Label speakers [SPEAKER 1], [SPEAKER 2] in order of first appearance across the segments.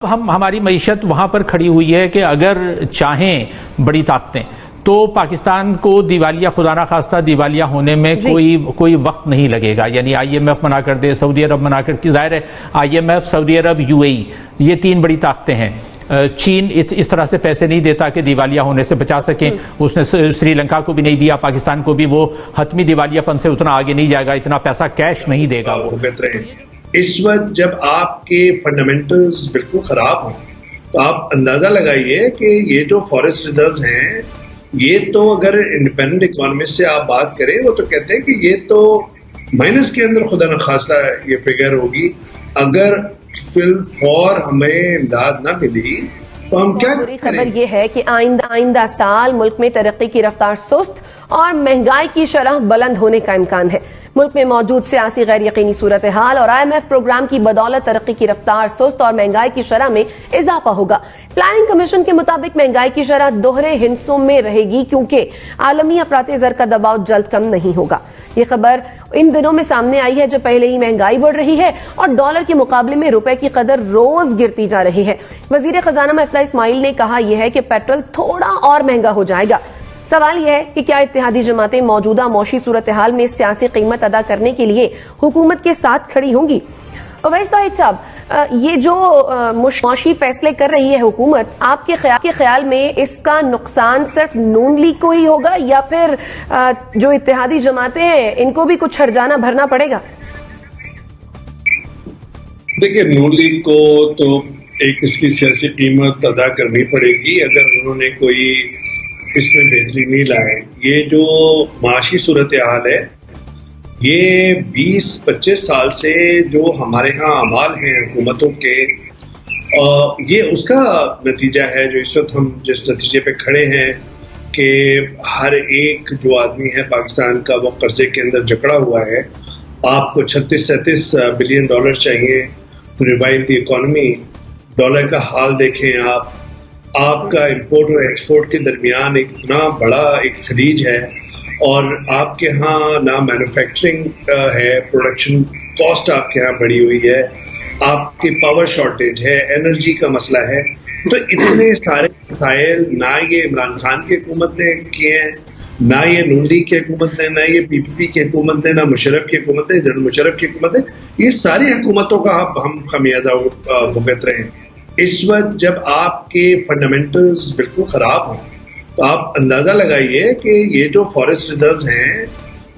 [SPEAKER 1] हमारी मईशत वहां पर खड़ी हुई है कि अगर चाहें बड़ी ताकतें तो पाकिस्तान को दिवालिया खुदा ना खास्ता दिवालिया होने में कोई वक्त नहीं लगेगा। यानी IMF मना कर दे, सऊदी अरब मना कर, जाहिर है IMF, सऊदी अरब, UAE, ये तीन बड़ी ताकतें हैं। चीन इस तरह से पैसे नहीं देता कि दिवालिया होने से बचा सकें। उसने श्रीलंका को भी नहीं दिया, पाकिस्तान को भी वो हतमी दिवालियापन से उतना आगे नहीं जाएगा, इतना पैसा कैश नहीं देगा वो।
[SPEAKER 2] इस वक्त जब आपके फंडामेंटल्स बिल्कुल खराब हों तो आप अंदाजा लगाइए कि ये जो फॉरेस्ट रिजर्व्स हैं, ये तो अगर इंडिपेंडेंट इकोनॉमिस्ट से आप बात करें वो तो कहते हैं कि ये तो माइनस के अंदर खुदा न खास्ता ये फिगर होगी। अगर फॉर हमें इमदाद ना मिली तो हम क्या
[SPEAKER 3] बुरी खबर ये है कि आइंदा साल मुल्क में तरक्की की रफ्तार सुस्त और महंगाई की शरह बुलंद होने का इम्कान है। मुल्क में मौजूद सियासी गैर यकीनी सूरत हाल और IMF प्रोग्राम की बदौलत तरक्की की रफ्तार सुस्त और महंगाई की शरह में इजाफा होगा। प्लानिंग कमीशन के मुताबिक महंगाई की शरह दोहरे हिस्सों में रहेगी क्योंकि आलमी अफराते ज़र का दबाव जल्द कम नहीं होगा। ये खबर इन दिनों में सामने आई है जब पहले ही महंगाई बढ़ रही है और डॉलर के मुकाबले में रुपए की कदर रोज गिरती जा रही है। वजीर खजाना महफूज इस्माइल ने कहा यह है कि पेट्रोल थोड़ा और महंगा हो जाएगा। सवाल यह है कि क्या इत्तेहादी जमातें मौजूदा मौशी सूरत हाल में सियासी कीमत अदा करने के लिए हुकूमत के साथ खड़ी होंगी। अवैस ताहिद साहब, ये जो मौशी फैसले कर रही है हुकूमत, आपके ख्याल में इसका नुकसान सिर्फ नून लीग को ही होगा या फिर जो इत्तेहादी जमातें हैं इनको भी कुछ हर्जाना भरना पड़ेगा?
[SPEAKER 2] देखिए, नून लीग को तो एक इसकी सियासी कीमत अदा करनी पड़ेगी अगर उन्होंने कोई इसमें बेहतरी नहीं लाए। ये जो माशी सूरत हाल है, ये 20-25 साल से जो हमारे यहाँ अमाल हैं हुकूमतों के, ये उसका नतीजा है जो इस वक्त हम जिस नतीजे पे खड़े हैं कि हर एक जो आदमी है पाकिस्तान का वो कर्जे के अंदर जकड़ा हुआ है। आपको 36-37 बिलियन डॉलर चाहिए to revive the economy. Dollar का हाल देखें आप, आपका इंपोर्ट और एक्सपोर्ट के दरमियान एक इतना बड़ा एक खलीज है और आपके यहाँ ना मैन्युफैक्चरिंग है, प्रोडक्शन कॉस्ट आपके यहाँ बढ़ी हुई है, आपकी पावर शॉर्टेज है, एनर्जी का मसला है। तो इतने सारे मसाइल ना ये इमरान खान की हुकूमत ने किए हैं, ना ये नून लीग की हुकूमत ने, ना ये PPP की हुकूमत ने, ना मुशर्रफ की हुकूमत ने, जनरल मुशर्रफ की हुकूमत ने, ये सारी हुकूमतों का हम खमियाजा भुगत रहे हैं। इस वक्त जब आपके फंडामेंटल्स बिल्कुल खराब हों तो आप अंदाजा लगाइए कि ये जो फॉरेस्ट रिजर्व्स हैं,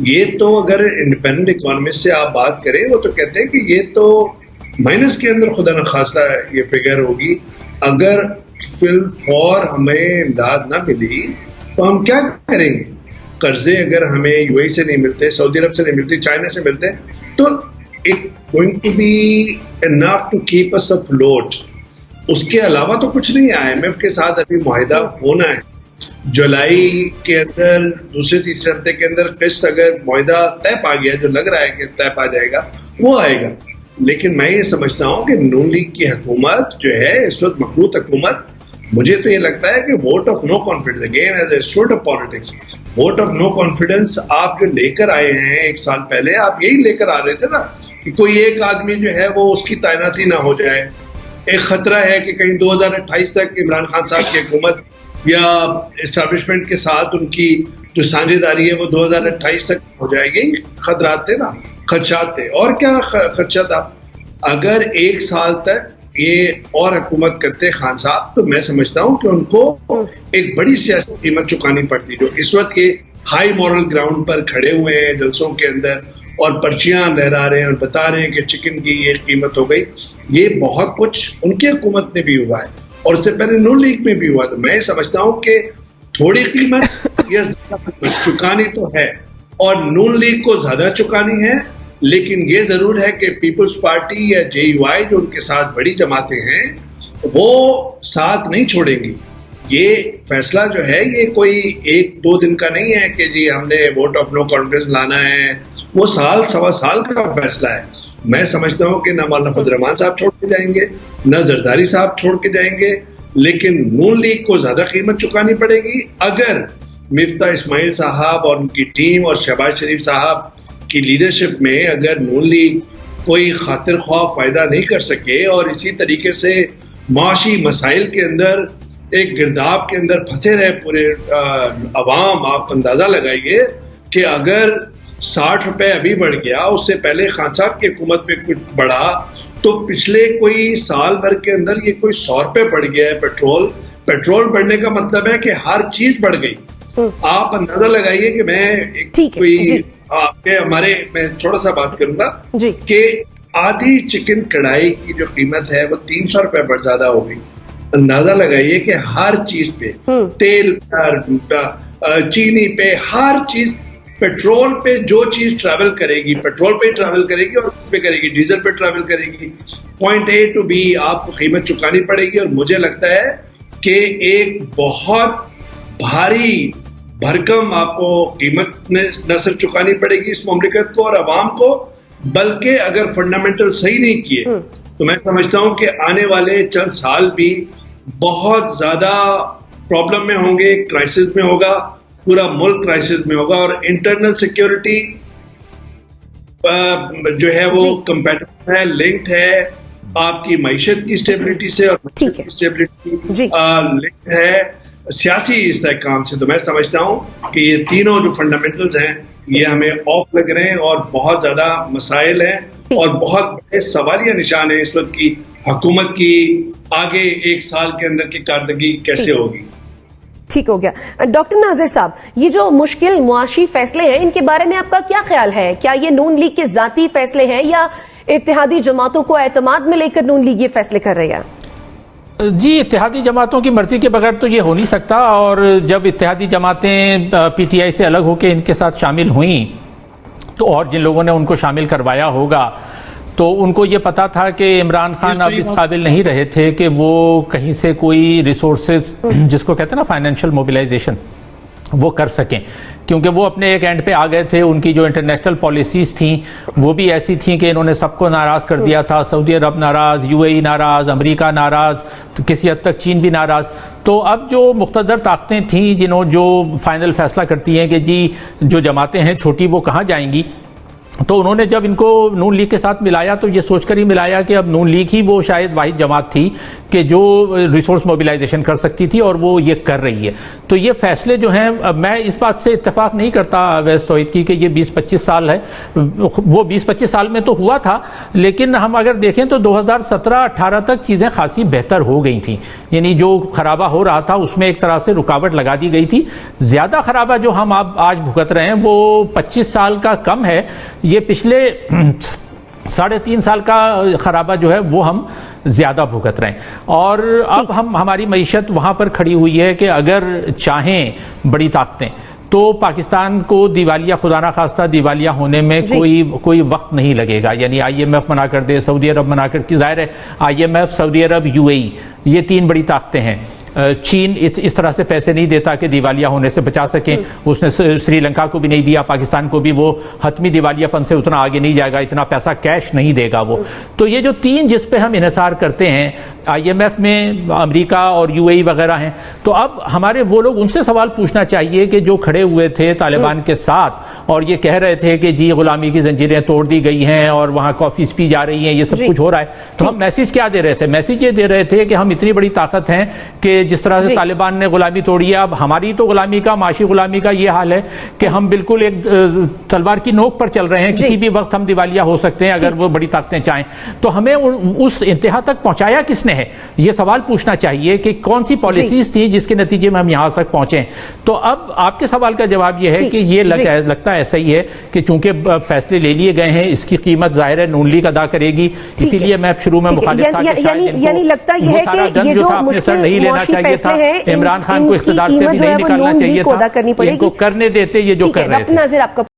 [SPEAKER 2] ये तो अगर इंडिपेंडेंट इकोनॉमिस्ट से आप बात करें वो तो कहते हैं कि ये तो माइनस के अंदर खुदा न खास्ता ये फिगर होगी। अगर फॉर हमें इमदाद ना मिली तो हम क्या करेंगे? कर्जे अगर हमें UAE से नहीं मिलते, सऊदी अरब से नहीं मिलते, चाइना से मिलते, तो it going to be enough to keep us afloat. उसके अलावा तो कुछ नहीं है। IMF के साथ अभी मुआहिदा होना है। जुलाई के अंदर दूसरे-तीसरे हफ्ते के अंदर किस्त अगर मुआहिदा तय पा गया, जो लग रहा है कि तय पा जाएगा, वो आएगा। लेकिन मैं ये समझता हूँ कि नून लीग की हुकूमत जो है इस वक्त मखलूत हुकूमत, मुझे तो ये लगता है कि vote of no confidence, again as a student of politics, vote of no confidence आप जो लेकर आए हैं 1 साल पहले, आप यही लेकर आ रहे थे ना कि कोई एक आदमी जो है वो उसकी तैनाती ना हो जाए। एक खतरा है कि कहीं 2028 तक इमरान खान साहब की हुकूमत या एस्टैब्लिशमेंट के साथ उनकी जो साझेदारी है वो 2028 तक हो जाएगी। खतरात थे ना, खदशात थे। और क्या खदशा था? अगर 1 साल तक ये और हुकूमत करते खान साहब तो मैं समझता हूँ कि उनको एक बड़ी सियासी कीमत चुकानी पड़ती। जो इस वक्त के हाई मॉरल ग्राउंड पर खड़े हुए हैं जलसों के अंदर और पर्चियां लहरा रहे हैं और बता रहे हैं कि चिकन की ये कीमत हो गई, ये बहुत कुछ उनकी हुकूमत ने भी हुआ है और उससे पहले नून लीग में भी हुआ। तो मैं समझता हूँ कि थोड़ी कीमत या चुकानी तो है और नून लीग को ज्यादा चुकानी है, लेकिन ये जरूर है कि पीपल्स पार्टी या JUI जो उनके साथ बड़ी जमातें हैं वो साथ नहीं छोड़ेंगी। ये फैसला जो है ये कोई 1-2 दिन का नहीं है कि जी हमने वोट ऑफ नो कॉन्फिडेंस लाना है, वो साल सवा साल का फैसला है। मैं समझता हूँ कि ना मौलाना फजल रहमान साहब छोड़ के जाएंगे, ना जरदारी साहब छोड़ के जाएंगे, लेकिन नून लीग को ज्यादा कीमत चुकानी पड़ेगी अगर मिफ्ता इस्माइल साहब और उनकी टीम और शहबाज शरीफ साहब की लीडरशिप में अगर नून लीग कोई खातिर ख्वाह फायदा नहीं कर सके और इसी तरीके से माशी मसाइल के अंदर, एक गिरदाब के अंदर फंसे रहे पूरे अवाम। आप अंदाजा लगाइए कि अगर 60 रुपए अभी बढ़ गया, उससे पहले खान साहब की हुकूमत में कुछ बढ़ा, तो पिछले कोई साल भर के अंदर ये कोई 100 रुपए बढ़ गया है पेट्रोल बढ़ने का मतलब है कि हर चीज बढ़ गई। आप अंदाजा लगाइए कि मैं थोड़ा सा बात करूंगा कि आधी चिकन कढ़ाई की जो कीमत है वो 300 रुपए पर ज्यादा हो गई। अंदाजा लगाइए कि हर चीज पे, तेल पर, चीनी पे, हर चीज, पेट्रोल पे जो चीज ट्रैवल करेगी पेट्रोल पे ट्रैवल करेगी और पे करेगी, डीजल पे ट्रैवल करेगी। पॉइंट ए टू बी आपको कीमत चुकानी पड़ेगी। और मुझे लगता है कि एक बहुत भारी भरकम आपको कीमत न सिर्फ चुकानी पड़ेगी इस मुमलिकत को और अवाम को, बल्कि अगर फंडामेंटल सही नहीं किए तो मैं समझता हूं कि आने वाले चंद साल भी बहुत ज्यादा प्रॉब्लम में होंगे, क्राइसिस में होगा, पूरा मुल्क क्राइसिस में होगा। और इंटरनल सिक्योरिटी जो है वो कंपैटिबल है, लिंक्ड है आपकी मईशत की स्टेबिलिटी से और स्टेबिलिटी लिंक्ड है सियासी इस्तेहकाम से। तो मैं समझता हूं कि ये तीनों जो फंडामेंटल्स हैं ये हमें ऑफ लग रहे हैं और बहुत ज्यादा मसाइल हैं और बहुत बड़े सवालिया निशान है इस वक्त की हुकूमत की आगे एक साल के अंदर की कारदगी कैसे होगी।
[SPEAKER 3] ठीक हो गया। डॉक्टर नाजिर साहब, ये जो मुश्किल मुआशी फैसले हैं इनके बारे में आपका क्या ख्याल है? क्या ये नून लीग के जाती फैसले हैं या इत्तेहादी जमातों को एतमाद में लेकर नून लीग ये फैसले कर रही है?
[SPEAKER 1] जी, इत्तेहादी जमातों की मर्जी के बगैर तो ये हो नहीं सकता। और जब इत्तेहादी जमातें पीटीआई से अलग होकर इनके साथ शामिल हुई तो और जिन लोगों ने उनको शामिल करवाया होगा तो उनको ये पता था कि इमरान खान अब इस काबिल नहीं रहे थे कि वो कहीं से कोई रिसोर्सेज जिसको कहते हैं ना फाइनेंशियल मोबिलाइजेशन वो कर सकें, क्योंकि वो अपने एक एंड पे आ गए थे। उनकी जो इंटरनेशनल पॉलिसीज थी वो भी ऐसी थी कि इन्होंने सबको नाराज कर दिया था। सऊदी अरब नाराज, यूएई नाराज, अमेरिका नाराज, तो किसी हद तक चीन भी नाराज। तो अब जो मुख्तदर ताकतें थीं जिन्होंने जो फाइनल फैसला करती हैं कि जी जो जमातें हैं छोटी वो कहाँ जाएंगी, तो उन्होंने जब इनको नून लीग के साथ मिलाया तो ये सोचकर ही मिलाया कि अब नून लीग ही वो शायद वाहिद जमात थी कि जो रिसोर्स मोबिलाइजेशन कर सकती थी और वो ये कर रही है। तो ये फैसले जो हैं, मैं इस बात से इत्तेफाक नहीं करता अवैस तौहीद की कि ये 20-25 साल है, वो 20-25 साल में तो हुआ था, लेकिन हम अगर देखें तो 2017-18 तक चीज़ें खासी बेहतर हो गई थी। यानी जो खराबा हो रहा था उसमें एक तरह से रुकावट लगा दी गई थी। ज़्यादा खराबा जो हम आज भुगत रहे हैं वो 25 साल का कम है, ये पिछले 3.5 साल का खराबा जो है वो हम ज्यादा भुगत रहे हैं। और अब हमारी मईशत वहां पर खड़ी हुई है कि अगर चाहें बड़ी ताकतें तो पाकिस्तान को दिवालिया, खुदा ना खास्ता दिवालिया होने में कोई वक्त नहीं लगेगा। यानी IMF मना कर दे, सऊदी अरब मना कर, की जाहिर है IMF, सऊदी अरब, UAE ये 3 बड़ी ताकतें हैं। चीन इस तरह से पैसे नहीं देता कि दिवालिया होने से बचा सके। उसने श्रीलंका को भी नहीं दिया, पाकिस्तान को भी वो हतमी दिवालियापन से उतना आगे नहीं जाएगा, इतना पैसा कैश नहीं देगा वो। तो ये जो 3 जिस पे हम इन्हिसार करते हैं, IMF में अमेरिका और UAE वगैरह हैं, तो अब हमारे वो लोग उनसे सवाल पूछना चाहिए कि जो खड़े हुए थे तालिबान के साथ और ये कह रहे थे कि जी गुलामी की जंजीरें तोड़ दी गई हैं और वहाँ कॉफीज पी जा रही हैं, ये सब कुछ हो रहा है, तो हम मैसेज क्या दे रहे थे? मैसेज ये दे रहे थे कि हम इतनी बड़ी ताकत हैं कि जिस तरह से तालिबान ने गुलामी तोड़ी है, अब हमारी तो गुलामी का, माशी गुलामी का ये हाल है कि हम बिल्कुल एक तलवार की नोक पर चल रहे हैं। किसी भी वक्त हम दिवालिया हो सकते हैं अगर वो बड़ी ताकतें चाहें। तो हमें उस इंतहा तक पहुंचाया किसने है, ये सवाल पूछना चाहिए कि कौन सी पॉलिसीज थी जिसके नतीजे में हम यहां तक पहुंचे। तो अब आपके सवाल का जवाब यह है कि ये लगता ऐसा ही है कि चूंकि फैसले ले लिए गए हैं, इसकी कीमत जाहिर है नून लीग अदा करेगी। इसीलिए मैं शुरू में मुखालिफ था कि
[SPEAKER 3] यानी लगता यह है कि ये जो मुश्किल
[SPEAKER 1] नहीं लेना चाहिए था, इमरान खान को इख्तिदार से भी नहीं निकालना चाहिए था, इनको करने देते ये जो कर रहे थे।